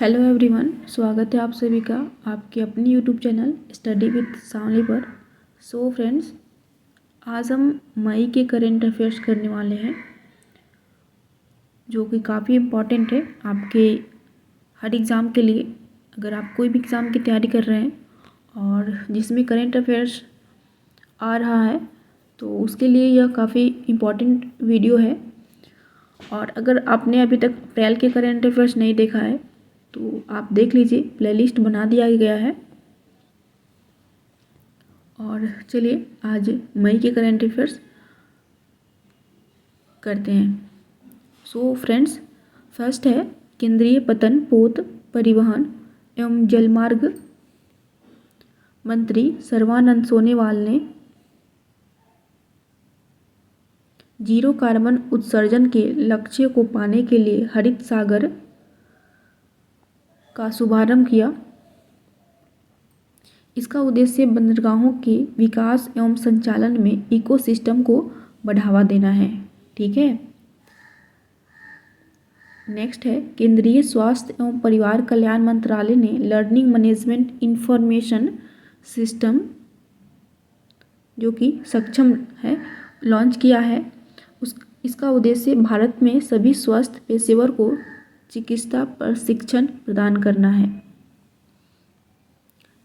Hello everyone, स्वागत है आप सभी का आपके अपने यूट्यूब चैनल स्टडी विद सावली पर। सो फ्रेंड्स, आज हम मई के करेंट अफेयर्स करने वाले हैं जो कि काफ़ी इम्पॉर्टेंट है आपके हर एग्ज़ाम के लिए। अगर आप कोई भी एग्ज़ाम की तैयारी कर रहे हैं और जिसमें करेंट अफेयर्स आ रहा है तो उसके लिए यह काफ़ी इम्पॉर्टेंट वीडियो है। और अगर आपने अभी तक अप्रैल के करेंट अफेयर्स नहीं देखा है तो आप देख लीजिए, प्लेलिस्ट बना दिया गया है। और चलिए आज मई के करेंट अफेयर्स करते हैं। सो फ्रेंड्स, फर्स्ट है केंद्रीय पतन पोत परिवहन एवं जलमार्ग मंत्री सर्बानंद सोनोवाल ने जीरो कार्बन उत्सर्जन के लक्ष्य को पाने के लिए हरित सागर का शुभारंभ किया। इसका उद्देश्य बंदरगाहों के विकास एवं संचालन में इकोसिस्टम को बढ़ावा देना है। ठीक है। नेक्स्ट है केंद्रीय स्वास्थ्य एवं परिवार कल्याण मंत्रालय ने लर्निंग मैनेजमेंट इंफॉर्मेशन सिस्टम जो कि सक्षम है लॉन्च किया है। इसका उद्देश्य भारत में सभी स्वास्थ्य पेशेवर को चिकित्सा प्रशिक्षण प्रदान करना है।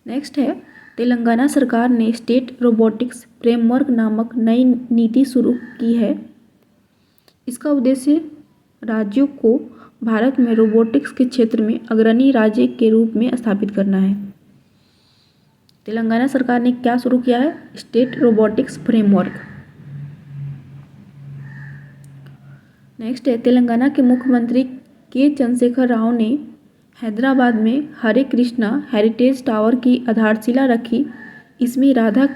नेक्स्ट है तेलंगाना सरकार ने स्टेट रोबोटिक्स फ्रेमवर्क नामक नई नीति शुरू की है। इसका उद्देश्य राज्यों को भारत में रोबोटिक्स के क्षेत्र में अग्रणी राज्य के रूप में स्थापित करना है। तेलंगाना सरकार ने क्या शुरू किया है? State robotics framework. नेक्स्ट है तेलंगाना के मुख्यमंत्री के चंद्रशेखर राव ने हैदराबाद में हरे कृष्णा हेरिटेज टावर की आधारशिला रखी। इसमें राधा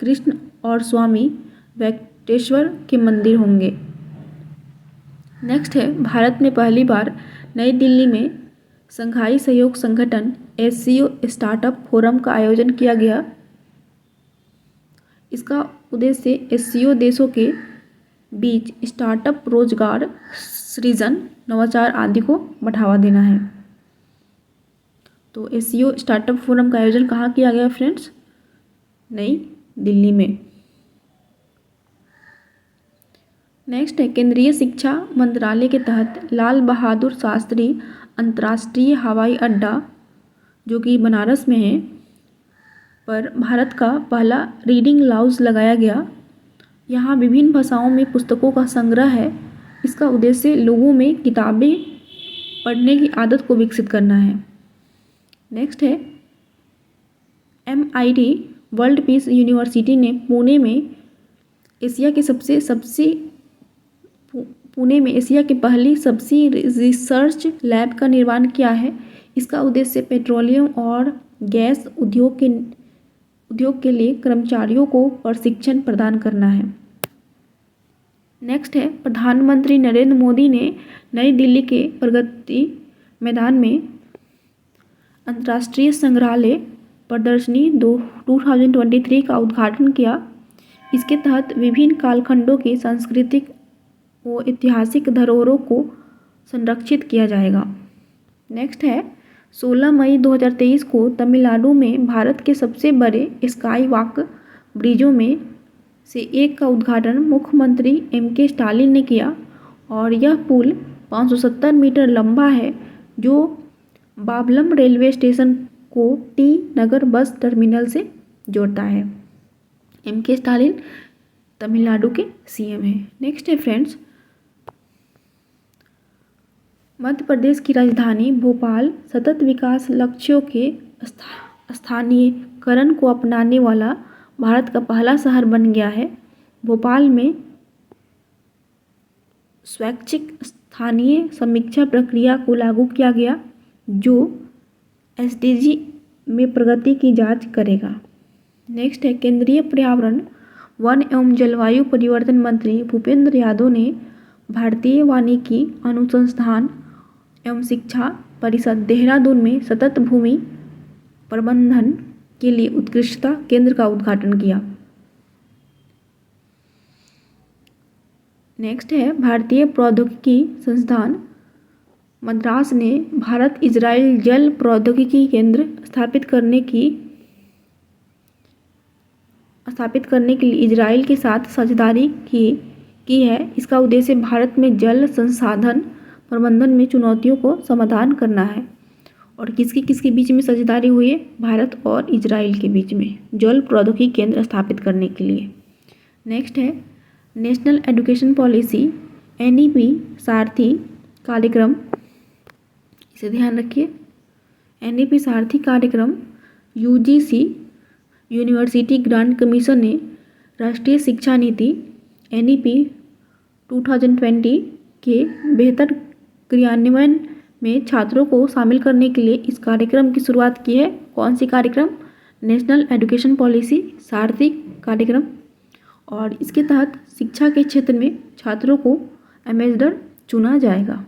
कृष्ण और स्वामी वेंकटेश्वर के मंदिर होंगे। नेक्स्ट है भारत में पहली बार नई दिल्ली में शंघाई सहयोग संगठन एससीओ स्टार्टअप फोरम का आयोजन किया गया। इसका उद्देश्य एससीओ देशों के बीच स्टार्टअप, रोजगार सृजन, नवाचार आदि को बढ़ावा देना है। तो एससीओ स्टार्टअप फोरम का आयोजन कहाँ किया गया फ्रेंड्स? नई दिल्ली में। नेक्स्ट है केंद्रीय शिक्षा मंत्रालय के तहत लाल बहादुर शास्त्री अंतर्राष्ट्रीय हवाई अड्डा जो कि बनारस में है पर भारत का पहला रीडिंग लाउंज लगाया गया। यहाँ विभिन्न भाषाओं में पुस्तकों का संग्रह है। इसका उद्देश्य लोगों में किताबें पढ़ने की आदत को विकसित करना है। नेक्स्ट है MIT वर्ल्ड पीस यूनिवर्सिटी ने पुणे में एशिया की पहली सबसे रिसर्च लैब का निर्माण किया है। इसका उद्देश्य पेट्रोलियम और गैस उद्योग के लिए कर्मचारियों को प्रशिक्षण प्रदान करना है। नेक्स्ट है प्रधानमंत्री नरेंद्र मोदी ने नई दिल्ली के प्रगति मैदान में अंतर्राष्ट्रीय संग्रहालय प्रदर्शनी 2023 का उद्घाटन किया। इसके तहत विभिन्न कालखंडों की सांस्कृतिक व ऐतिहासिक धरोहरों को संरक्षित किया जाएगा। नेक्स्ट है 16 मई 2023 को तमिलनाडु में भारत के सबसे बड़े स्काई वॉक ब्रिजों में से एक का उद्घाटन मुख्यमंत्री MK स्टालिन ने किया और यह पुल 570 मीटर लंबा है जो बाबलम रेलवे स्टेशन को टी नगर बस टर्मिनल से जोड़ता है। MK स्टालिन तमिलनाडु के CM हैं। नेक्स्ट है फ्रेंड्स, मध्य प्रदेश की राजधानी भोपाल सतत विकास लक्ष्यों के स्थानीयकरण को अपनाने वाला भारत का पहला शहर बन गया है। भोपाल में स्वैच्छिक स्थानीय समीक्षा प्रक्रिया को लागू किया गया जो SDG में प्रगति की जांच करेगा। नेक्स्ट है केंद्रीय पर्यावरण वन एवं जलवायु परिवर्तन मंत्री भूपेंद्र यादव ने भारतीय वानिकी अनुसंधान एवं शिक्षा परिषद देहरादून में सतत भूमि प्रबंधन के लिए उत्कृष्टता केंद्र का उद्घाटन किया। नेक्स्ट है भारतीय प्रौद्योगिकी संस्थान मद्रास ने भारत इजराइल जल प्रौद्योगिकी केंद्र स्थापित करने के लिए इजराइल के साथ साझेदारी की है। इसका उद्देश्य भारत में जल संसाधन प्रबंधन में चुनौतियों को समाधान करना है। और किसके बीच में साझेदारी हुई है? भारत और इजराइल के बीच में जल प्रौद्योगिकी केंद्र स्थापित करने के लिए। नेक्स्ट है नेशनल एजुकेशन पॉलिसी NEP सारथी कार्यक्रम। इसे ध्यान रखिए। NEP सारथी कार्यक्रम UGC यूनिवर्सिटी ग्रांट कमीशन ने राष्ट्रीय शिक्षा नीति NEP 2020 के बेहतर क्रियान्वयन में छात्रों को शामिल करने के लिए इस कार्यक्रम की शुरुआत की है। कौन सी कार्यक्रम? नेशनल एजुकेशन पॉलिसी सारथी कार्यक्रम। और इसके तहत शिक्षा के क्षेत्र में छात्रों को एम्बेसडर चुना जाएगा।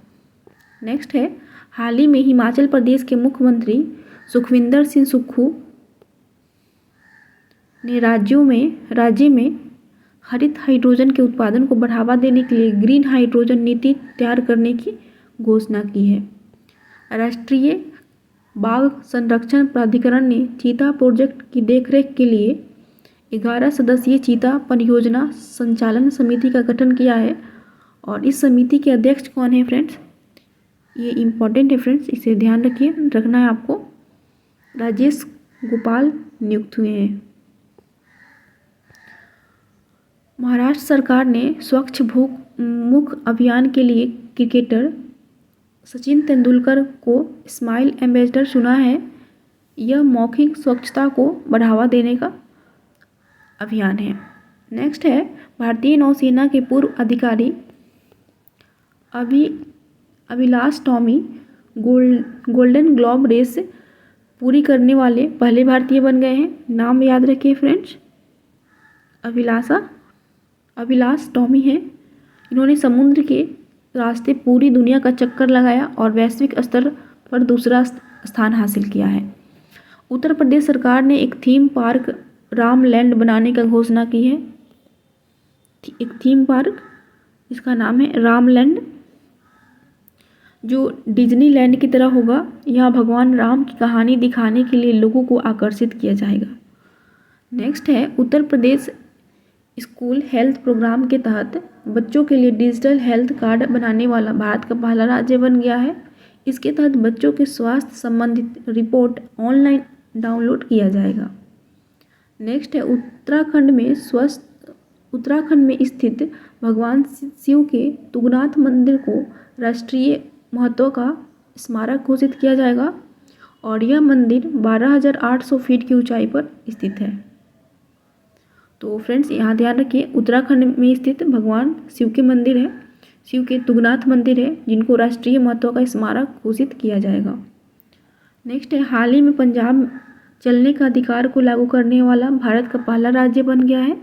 नेक्स्ट है हाल ही में हिमाचल प्रदेश के मुख्यमंत्री सुखविंदर सिंह सुक्खू ने राज्य में हरित हाइड्रोजन के उत्पादन को बढ़ावा देने के लिए ग्रीन हाइड्रोजन नीति तैयार करने की घोषणा की है। राष्ट्रीय बाघ संरक्षण प्राधिकरण ने चीता प्रोजेक्ट की देखरेख के लिए 11 सदस्यीय चीता परियोजना संचालन समिति का गठन किया है। और इस समिति के अध्यक्ष कौन है फ्रेंड्स? ये इम्पोर्टेंट है फ्रेंड्स, इसे ध्यान रखना है आपको। राजेश गोपाल नियुक्त हुए हैं। महाराष्ट्र सरकार ने स्वच्छ मुख अभियान के लिए क्रिकेटर सचिन तेंदुलकर को स्माइल एम्बेसडर चुना है। यह मौखिक स्वच्छता को बढ़ावा देने का अभियान है। नेक्स्ट है भारतीय नौसेना के पूर्व अधिकारी Abhilash Tomy Golden Globe Race पूरी करने वाले पहले भारतीय बन गए हैं। नाम याद रखिए फ्रेंड्स, अभिलाष टॉमी हैं। इन्होंने समुद्र के रास्ते पूरी दुनिया का चक्कर लगाया और वैश्विक स्तर पर दूसरा स्थान हासिल किया है। उत्तर प्रदेश सरकार ने एक थीम पार्क रामलैंड बनाने का घोषणा की है। एक थीम पार्क, इसका नाम है रामलैंड, जो डिज्नीलैंड की तरह होगा। यहाँ भगवान राम की कहानी दिखाने के लिए लोगों को आकर्षित किया जाएगा। नेक्स्ट है Uttar Pradesh school health programme के तहत बच्चों के लिए डिजिटल हेल्थ कार्ड बनाने वाला भारत का पहला राज्य बन गया है। इसके तहत बच्चों के स्वास्थ्य संबंधित रिपोर्ट ऑनलाइन डाउनलोड किया जाएगा। नेक्स्ट है उत्तराखंड में स्थित भगवान शिव के तुंगनाथ मंदिर को राष्ट्रीय महत्व का स्मारक घोषित किया जाएगा। और यह मंदिर 12,800 फीट की ऊंचाई पर स्थित है। तो फ्रेंड्स यहाँ ध्यान रखिए, उत्तराखंड में स्थित भगवान शिव के मंदिर है, शिव के तुंगनाथ मंदिर है, जिनको राष्ट्रीय महत्व का स्मारक घोषित किया जाएगा। नेक्स्ट है हाल ही में पंजाब चलने का अधिकार को लागू करने वाला भारत का पहला राज्य बन गया है।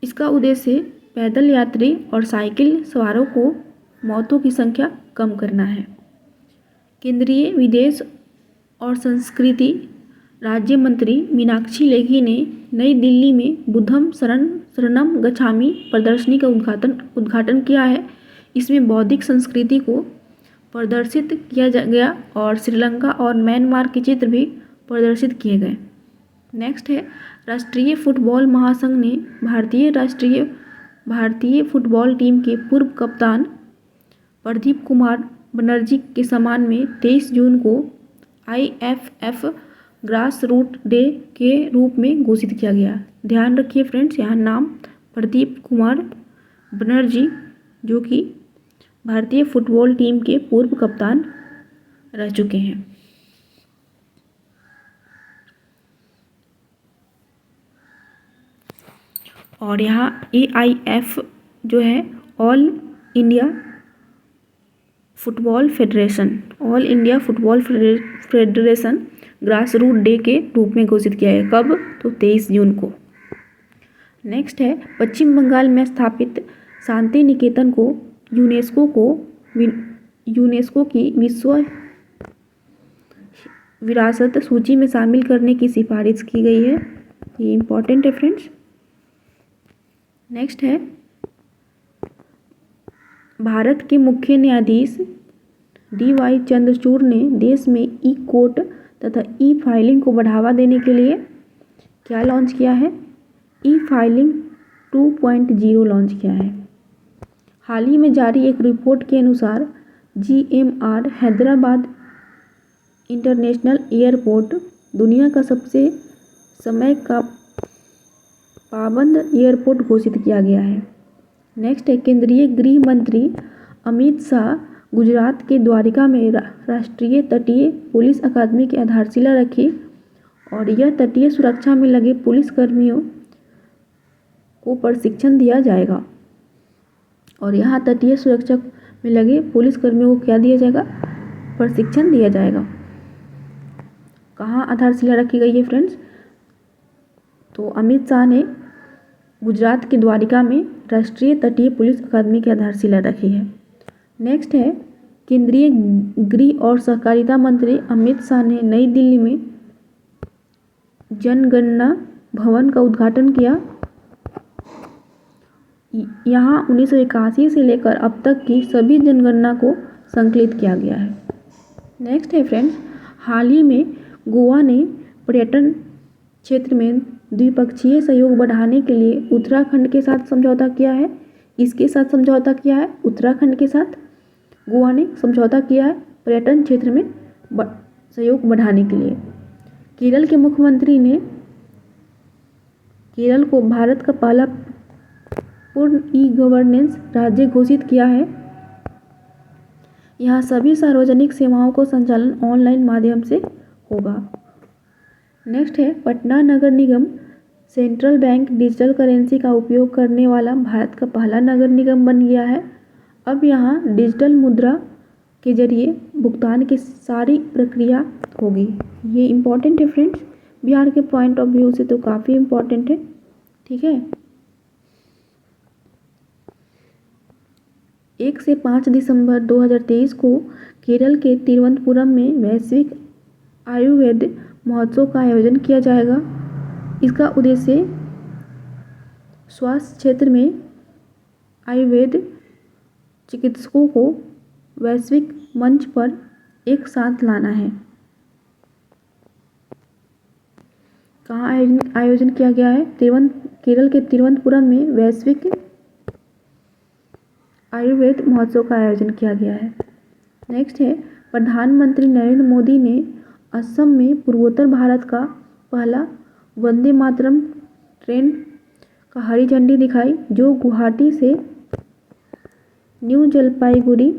इसका उद्देश्य पैदल यात्री और साइकिल सवारों को मौतों की संख्या कम करना है। केंद्रीय विदेश और संस्कृति राज्य मंत्री मीनाक्षी लेखी ने नई दिल्ली में बुद्धम शरणम गच्छामि प्रदर्शनी का उद्घाटन किया है। इसमें बौद्धिक संस्कृति को प्रदर्शित किया गया और श्रीलंका और म्यांमार के चित्र भी प्रदर्शित किए गए। नेक्स्ट है राष्ट्रीय फुटबॉल महासंघ ने भारतीय फुटबॉल टीम के पूर्व कप्तान प्रदीप कुमार बनर्जी के सम्मान में 23 जून को IFF ग्रास रूट डे के रूप में घोषित किया गया। ध्यान रखिए फ्रेंड्स, यहाँ नाम प्रदीप कुमार बनर्जी, जो कि भारतीय फुटबॉल टीम के पूर्व कप्तान रह चुके हैं। और यहाँ AIF जो है All India Football Federation grass root day के रूप में घोषित किया है। कब? तो 23 जून को। नेक्स्ट है पश्चिम बंगाल में स्थापित शांति निकेतन को यूनेस्को की विश्व विरासत सूची में शामिल करने की सिफारिश की गई है। ये इम्पोर्टेंट है फ्रेंड्स। नेक्स्ट है भारत के मुख्य न्यायाधीश DY चंद्रचूड़ ने देश में ई कोर्ट तथा ई फाइलिंग को बढ़ावा देने के लिए क्या लॉन्च किया है? ई फाइलिंग 2.0 लॉन्च किया है। हाल ही में जारी एक रिपोर्ट के अनुसार GMR हैदराबाद इंटरनेशनल एयरपोर्ट दुनिया का सबसे समय का पाबंद एयरपोर्ट घोषित किया गया है। नेक्स्ट है, केंद्रीय गृह मंत्री अमित शाह गुजरात के द्वारिका में राष्ट्रीय तटीय पुलिस अकादमी की आधारशिला रखी और यह तटीय सुरक्षा में लगे पुलिस कर्मियों को प्रशिक्षण दिया जाएगा। और यहाँ तटीय सुरक्षा में लगे पुलिस कर्मियों को क्या दिया जाएगा? प्रशिक्षण दिया जाएगा। कहाँ आधारशिला रखी गई है फ्रेंड्स? तो अमित शाह ने गुजरात के द्वारिका में राष्ट्रीय तटीय पुलिस अकादमी की आधारशिला रखी है। नेक्स्ट है, केंद्रीय गृह और सहकारिता मंत्री अमित शाह ने नई दिल्ली में जनगणना भवन का उद्घाटन किया। यहाँ 1981 से लेकर अब तक की सभी जनगणना को संकलित किया गया है। नेक्स्ट है फ्रेंड्स, हाल ही में गोवा ने पर्यटन क्षेत्र में द्विपक्षीय सहयोग बढ़ाने के लिए उत्तराखंड के साथ समझौता किया है। इसके साथ समझौता किया है उत्तराखंड के साथ गोवा ने समझौता किया है पर्यटन क्षेत्र में सहयोग बढ़ाने के लिए। केरल के मुख्यमंत्री ने केरल को भारत का पहला पूर्ण ई गवर्नेंस राज्य घोषित किया है। यहाँ सभी सार्वजनिक सेवाओं को संचालन ऑनलाइन माध्यम से होगा। नेक्स्ट है, पटना नगर निगम सेंट्रल बैंक डिजिटल करेंसी का उपयोग करने वाला भारत का पहला नगर निगम बन गया है। अब यहाँ डिजिटल मुद्रा के जरिए भुगतान की सारी प्रक्रिया होगी। ये इम्पॉर्टेंट है फ्रेंड्स, बिहार के पॉइंट ऑफ व्यू से तो काफ़ी इम्पॉर्टेंट है। ठीक है, 1 से 5 दिसंबर 2023 को केरल के तिरुवनंतपुरम में वैश्विक आयुर्वेद महोत्सव का आयोजन किया जाएगा। इसका उद्देश्य स्वास्थ्य क्षेत्र में आयुर्वेद चिकित्सकों को वैश्विक मंच पर एक साथ लाना है। कहाँ आयोजन किया गया है? केरल के तिरुवनंतपुरम में वैश्विक आयुर्वेद महोत्सव का आयोजन किया गया है। नेक्स्ट है, प्रधानमंत्री नरेंद्र मोदी ने असम में पूर्वोत्तर भारत का पहला वंदे मातरम ट्रेन का हरी झंडी दिखाई, जो गुवाहाटी से न्यू जलपाईगुड़ी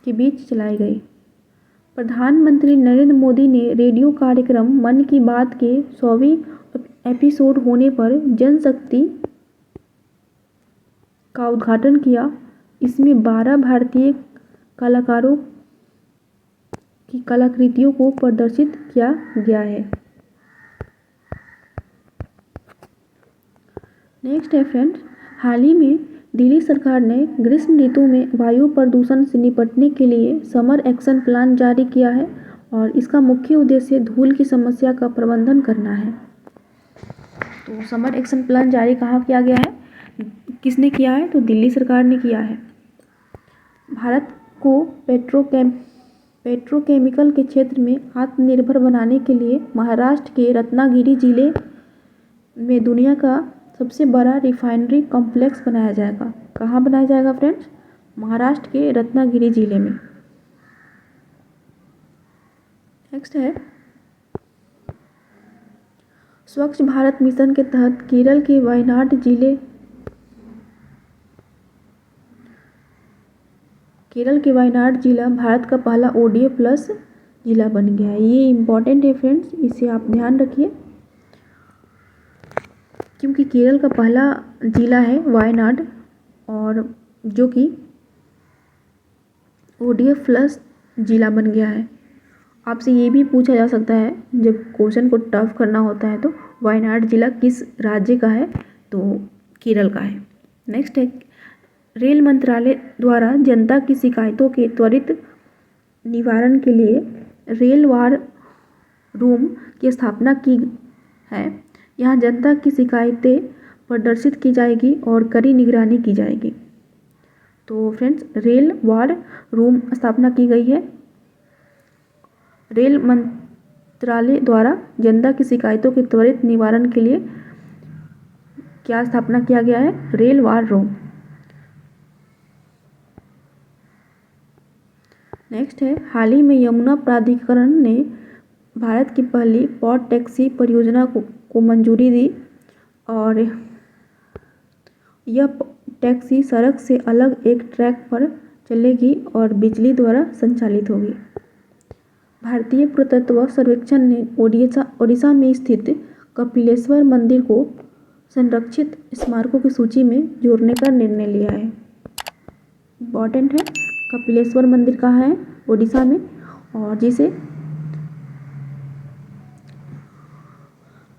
के बीच चलाई गई। प्रधानमंत्री नरेंद्र मोदी ने रेडियो कार्यक्रम मन की बात के 100वीं एपिसोड होने पर जनशक्ति का उद्घाटन किया। इसमें 12 भारतीय कलाकारों की कलाकृतियों को प्रदर्शित किया गया है। नेक्स्ट है फ्रेंड्स, हाल ही में दिल्ली सरकार ने ग्रीष्म ऋतु में वायु प्रदूषण से निपटने के लिए समर एक्शन प्लान जारी किया है और इसका मुख्य उद्देश्य धूल की समस्या का प्रबंधन करना है। तो समर एक्शन प्लान जारी कहाँ किया गया है, किसने किया है? तो दिल्ली सरकार ने किया है। भारत को पेट्रोकेमिकल के क्षेत्र में आत्मनिर्भर बनाने के लिए महाराष्ट्र के रत्नागिरी जिले में दुनिया का सबसे बड़ा रिफाइनरी कॉम्प्लेक्स बनाया जाएगा। कहाँ बनाया जाएगा फ्रेंड्स? महाराष्ट्र के रत्नागिरी जिले में। नेक्स्ट है, स्वच्छ भारत मिशन के तहत केरल के वायनाड जिला भारत का पहला ODA प्लस जिला बन गया है। ये इम्पॉर्टेंट है फ्रेंड्स, इसे आप ध्यान रखिए, क्योंकि केरल का पहला जिला है वायनाड और जो कि ODA प्लस जिला बन गया है। आपसे ये भी पूछा जा सकता है जब क्वेश्चन को टफ करना होता है, तो वायनाड जिला किस राज्य का है? तो केरल का है। नेक्स्ट है, रेल मंत्रालय द्वारा जनता की शिकायतों के त्वरित निवारण के लिए रेल वार रूम की स्थापना की है। यहाँ जनता की शिकायतें प्रदर्शित की जाएगी और कड़ी निगरानी की जाएगी। तो फ्रेंड्स रेल वार रूम स्थापना की गई है। रेल मंत्रालय द्वारा जनता की शिकायतों के त्वरित निवारण के लिए क्या स्थापना किया गया है? Rail war room. नेक्स्ट है, हाल ही में यमुना प्राधिकरण ने भारत की पहली पॉड टैक्सी परियोजना को मंजूरी दी और यह टैक्सी सड़क से अलग एक ट्रैक पर चलेगी और बिजली द्वारा संचालित होगी। भारतीय पुरातत्व सर्वेक्षण ने ओडिशा में स्थित कपिलेश्वर मंदिर को संरक्षित स्मारकों की सूची में जोड़ने का निर्णय लिया है। इम्पॉर्टेंट है, कपिलेश्वर मंदिर कहाँ है? ओडिशा में, और जिसे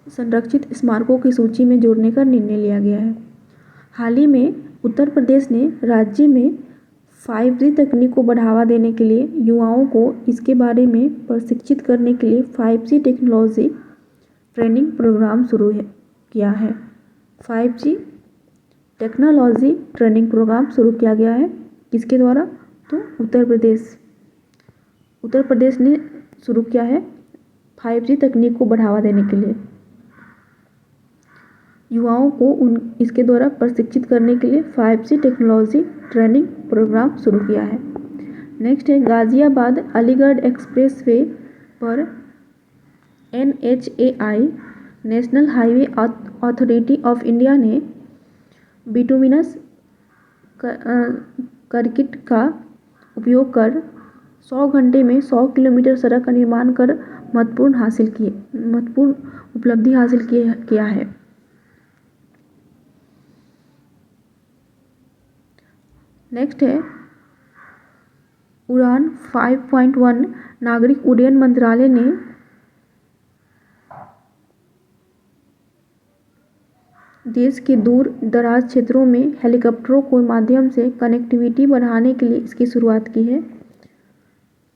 संरक्षित स्मारकों की सूची में जोड़ने का निर्णय लिया गया है। हाल ही में उत्तर प्रदेश ने राज्य में 5G तकनीक को बढ़ावा देने के लिए युवाओं को इसके बारे में प्रशिक्षित करने के लिए 5G टेक्नोलॉजी ट्रेनिंग प्रोग्राम शुरू किया है। 5G टेक्नोलॉजी ट्रेनिंग प्रोग्राम शुरू किया गया है। किसके द्वारा? तो उत्तर प्रदेश ने शुरू किया है 5G तकनीक को बढ़ावा देने के लिए युवाओं को इसके द्वारा प्रशिक्षित करने के लिए 5G टेक्नोलॉजी ट्रेनिंग प्रोग्राम शुरू किया है। नेक्स्ट है, गाजियाबाद अलीगढ़ एक्सप्रेसवे पर NHAI national highway authority of India ने बिटुमिनस कंक्रीट का उपयोग कर 100 घंटे में 100 किलोमीटर सड़क का निर्माण कर महत्वपूर्ण उपलब्धि हासिल किया है। नेक्स्ट है, उड़ान 5.1 नागरिक उड्डयन मंत्रालय ने देश के दूर दराज क्षेत्रों में हेलीकॉप्टरों के माध्यम से कनेक्टिविटी बढ़ाने के लिए इसकी शुरुआत की है।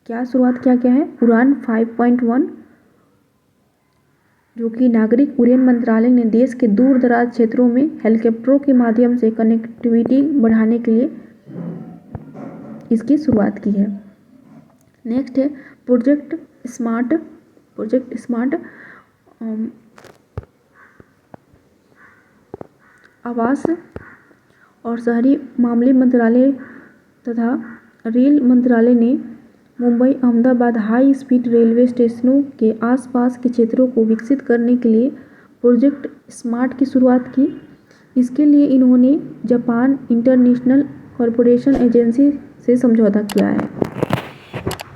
क्या शुरुआत किया गया है? उड़ान 5.1, जो कि नागरिक उड्डयन मंत्रालय ने देश के दूर दराज क्षेत्रों में हेलीकॉप्टरों के माध्यम से कनेक्टिविटी बढ़ाने के लिए इसकी शुरुआत की है। नेक्स्ट है, प्रोजेक्ट स्मार्ट आवास और शहरी मामले मंत्रालय तथा रेल मंत्रालय ने Mumbai Ahmedabad high speed railway स्टेशनों के आसपास के क्षेत्रों को विकसित करने के लिए प्रोजेक्ट स्मार्ट की शुरुआत की। इसके लिए इन्होंने जापान इंटरनेशनल कॉरपोरेशन एजेंसी से समझौता किया है।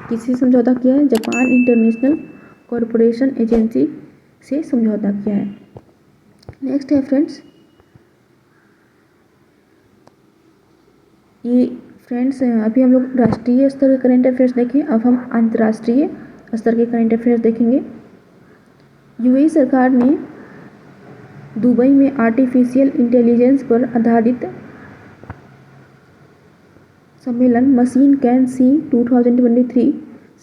किससे समझौता किया है? जापान इंटरनेशनल कॉरपोरेशन एजेंसी से समझौता किया है। नेक्स्ट है फ्रेंड्स, ये फ्रेंड्स अभी हम लोग राष्ट्रीय स्तर के करंट अफेयर्स देखें, अब हम अंतर्राष्ट्रीय स्तर के करंट अफेयर्स देखेंगे। यूएई सरकार ने दुबई में आर्टिफिशियल इंटेलिजेंस पर आधारित सम्मेलन मशीन कैन सी 2023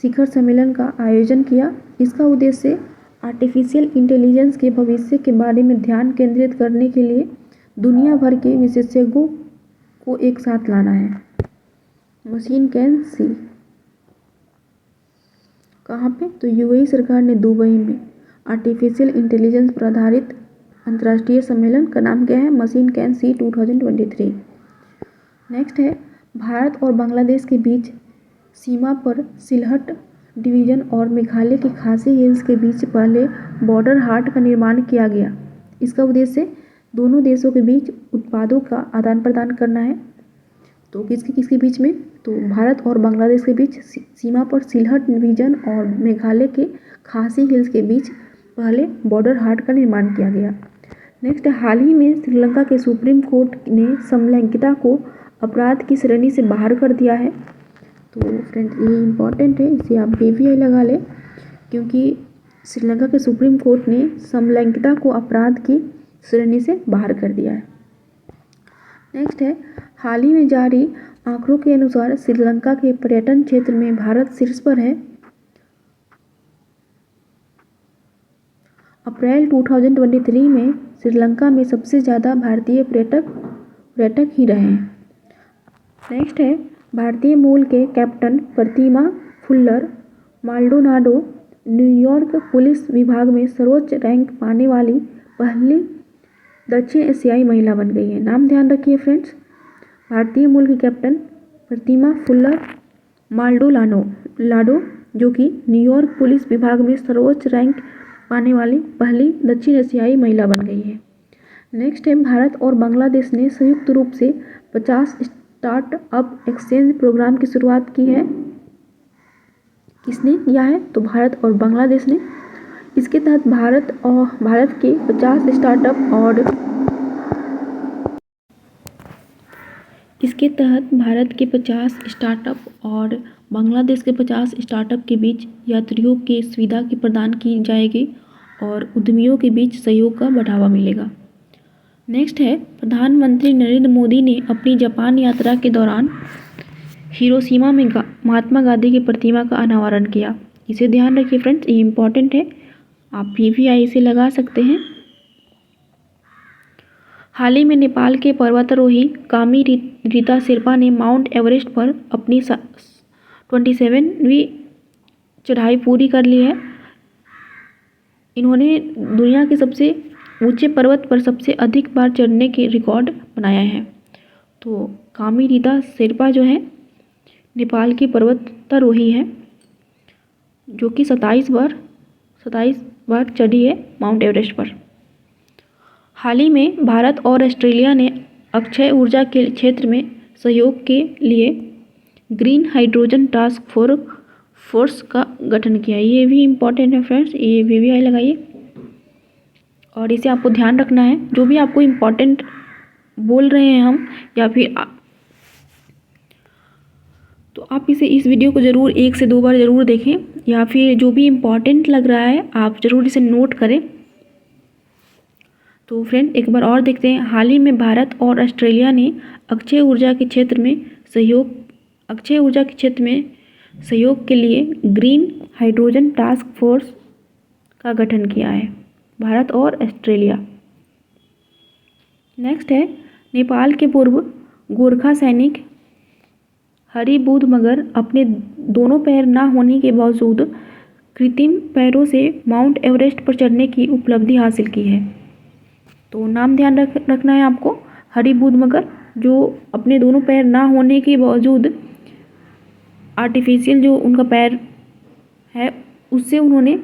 शिखर सम्मेलन का आयोजन किया। इसका उद्देश्य आर्टिफिशियल इंटेलिजेंस के भविष्य के बारे में ध्यान केंद्रित करने के लिए दुनिया भर के विशेषज्ञों को एक साथ लाना है। मशीन कैन सी कहाँ पे? तो यूएई सरकार ने दुबई में आर्टिफिशियल इंटेलिजेंस पर आधारित अंतर्राष्ट्रीय सम्मेलन का नाम क्या है? Machine can see 2023। नेक्स्ट है, भारत और बांग्लादेश के बीच सीमा पर सिलहट डिवीजन और मेघालय के खासी हिल्स के बीच पहले बॉर्डर हाट का निर्माण किया गया। इसका उद्देश्य दोनों देशों के बीच उत्पादों का आदान प्रदान करना है। तो किसके बीच में? तो भारत और बांग्लादेश के बीच सीमा पर सिलहट डिवीजन और मेघालय के खासी हिल्स के बीच पहले बॉर्डर हाट का निर्माण किया गया। नेक्स्ट, हाल ही में श्रीलंका के सुप्रीम कोर्ट ने समलैंगिकता को अपराध की श्रेणी से बाहर कर दिया है। तो फ्रेंड्स ये इम्पॉर्टेंट है, इसे आप BVI लगा लें, क्योंकि श्रीलंका के सुप्रीम कोर्ट ने समलैंगिकता को अपराध की श्रेणी से बाहर कर दिया है। नेक्स्ट है, हाल ही में जारी आंकड़ों के अनुसार श्रीलंका के पर्यटन क्षेत्र में भारत शीर्ष पर है। अप्रैल 2023 में श्रीलंका में सबसे ज़्यादा भारतीय पर्यटक ही रहे हैं। नेक्स्ट है भारतीय मूल के कैप्टन प्रतिमा फुल्लर माल्डोनाडो न्यूयॉर्क पुलिस विभाग में सर्वोच्च रैंक पाने वाली पहली दक्षिण एशियाई महिला बन गई है। नाम ध्यान रखिए फ्रेंड्स, भारतीय मूल की कैप्टन प्रतिमा फुल्लर माल्डोनाडो जो कि न्यूयॉर्क पुलिस विभाग में सर्वोच्च रैंक पाने वाली पहली दक्षिण एशियाई महिला बन गई है। नेक्स्ट है भारत और बांग्लादेश ने संयुक्त रूप से 50 स्टार्टअप एक्सचेंज प्रोग्राम की शुरुआत की है। किसने किया है? तो भारत और बांग्लादेश ने। इसके तहत भारत के 50 स्टार्टअप और इसके तहत भारत के 50 स्टार्टअप और बांग्लादेश के 50 स्टार्टअप के बीच यात्रियों की सुविधा की प्रदान की जाएगी और उद्यमियों के बीच सहयोग का बढ़ावा मिलेगा। नेक्स्ट है प्रधानमंत्री नरेंद्र मोदी ने अपनी जापान यात्रा के दौरान हिरोशिमा में महात्मा गांधी की प्रतिमा का अनावरण किया। इसे ध्यान रखिए फ्रेंड्स, ये इम्पॉर्टेंट है, आप PVI से लगा सकते हैं। हाल ही में नेपाल के पर्वतारोही कामी रीता शेरपा ने माउंट एवरेस्ट पर अपनी 27वीं चढ़ाई पूरी कर ली है। इन्होंने दुनिया के सबसे ऊंचे पर्वत पर सबसे अधिक बार चढ़ने के रिकॉर्ड बनाया है। तो कामी रीता शेरपा जो है नेपाल की पर्वतारोही है जो कि 27 बार चढ़ी है माउंट एवरेस्ट पर। हाल ही में भारत और ऑस्ट्रेलिया ने अक्षय ऊर्जा के क्षेत्र में सहयोग के लिए ग्रीन हाइड्रोजन टास्क फोर्स का गठन किया। ये भी इम्पॉर्टेंट है फ्रेंड्स, ये VVI लगाइए और इसे आपको ध्यान रखना है। जो भी आपको इम्पॉर्टेंट बोल रहे हैं हम या फिर तो आप इस वीडियो को ज़रूर 1 से 2 बार ज़रूर देखें या फिर जो भी इम्पॉर्टेंट लग रहा है आप ज़रूर इसे नोट करें। तो फ्रेंड एक बार और देखते हैं, हाल ही में भारत और ऑस्ट्रेलिया ने अक्षय ऊर्जा के क्षेत्र में सहयोग के लिए ग्रीन हाइड्रोजन टास्क फोर्स का गठन किया है, भारत और ऑस्ट्रेलिया। नेक्स्ट है नेपाल के पूर्व गोरखा सैनिक हरिबुध मगर अपने दोनों पैर ना होने के बावजूद कृत्रिम पैरों से माउंट एवरेस्ट पर चढ़ने की उपलब्धि हासिल की है। तो नाम ध्यान रखना है आपको, हरिबुध मगर जो अपने दोनों पैर ना होने के बावजूद आर्टिफिशियल जो उनका पैर है उससे उन्होंने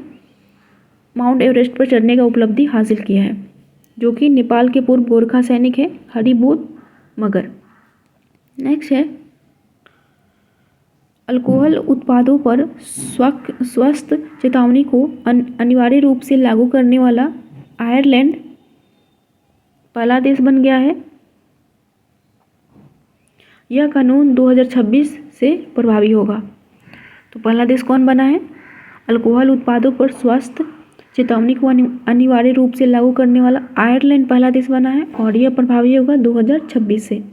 माउंट एवरेस्ट पर चढ़ने का उपलब्धि हासिल किया है, जो कि नेपाल के पूर्व गोरखा सैनिक है हरिबुध मगर। नेक्स्ट है अल्कोहल उत्पादों पर स्वस्थ चेतावनी को अनिवार्य रूप से लागू करने वाला आयरलैंड पहला देश बन गया है। यह कानून 2026 से प्रभावी होगा। तो पहला देश कौन बना है? अल्कोहल उत्पादों पर स्वस्थ चेतावनी को अनिवार्य रूप से लागू करने वाला आयरलैंड पहला देश बना है और यह प्रभावी होगा 2026 से।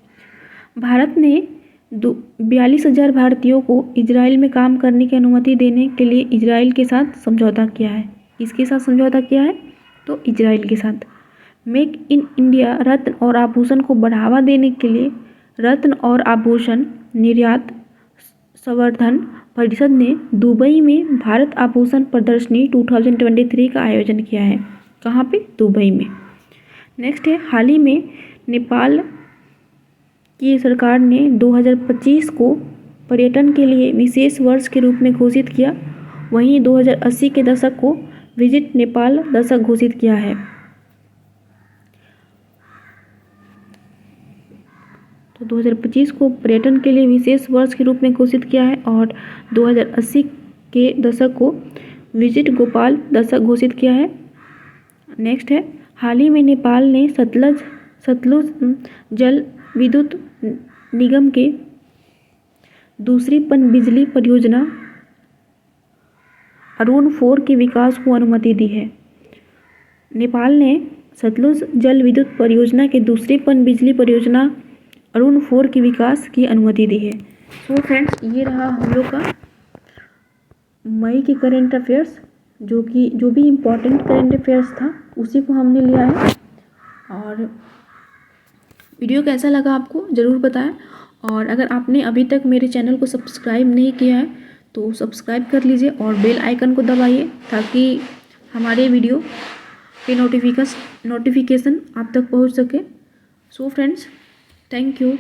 भारत ने 42,000 भारतीयों को इजराइल में काम करने की अनुमति देने के लिए इजराइल के साथ समझौता किया है। किसके साथ समझौता किया है? तो इजराइल के साथ। मेक इन इंडिया रत्न और आभूषण को बढ़ावा देने के लिए रत्न और आभूषण निर्यात संवर्धन परिषद ने दुबई में भारत आभूषण प्रदर्शनी 2023 का आयोजन किया है। कहाँ पे? दुबई में। नेक्स्ट है हाल ही में नेपाल की सरकार ने 2025 को पर्यटन के लिए विशेष वर्ष के रूप में घोषित किया। वहीं 2080 के दशक को विजिट नेपाल दशक घोषित किया है। तो 2025 को पर्यटन के लिए विशेष वर्ष के रूप में घोषित किया है और 2080 के दशक को विजिट गोपाल दशक घोषित किया है। नेक्स्ट है हाल ही में नेपाल ने सतलुज जल विद्युत निगम के दूसरी पनबिजली परियोजना अरुण 4 के विकास को अनुमति दी है। नेपाल ने सतलुज जल विद्युत परियोजना के दूसरी पनबिजली परियोजना अरुण 4 के विकास की अनुमति दी है। सो फ्रेंड्स ये रहा हम लोग का मई के करेंट अफेयर्स, जो भी इम्पोर्टेंट करेंट अफेयर्स था उसी को हमने लिया है। और वीडियो कैसा लगा आपको ज़रूर बताएं और अगर आपने अभी तक मेरे चैनल को सब्सक्राइब नहीं किया है तो सब्सक्राइब कर लीजिए और बेल आइकन को दबाइए ताकि हमारे वीडियो के नोटिफिकेशन आप तक पहुंच सके। So friends, thank you.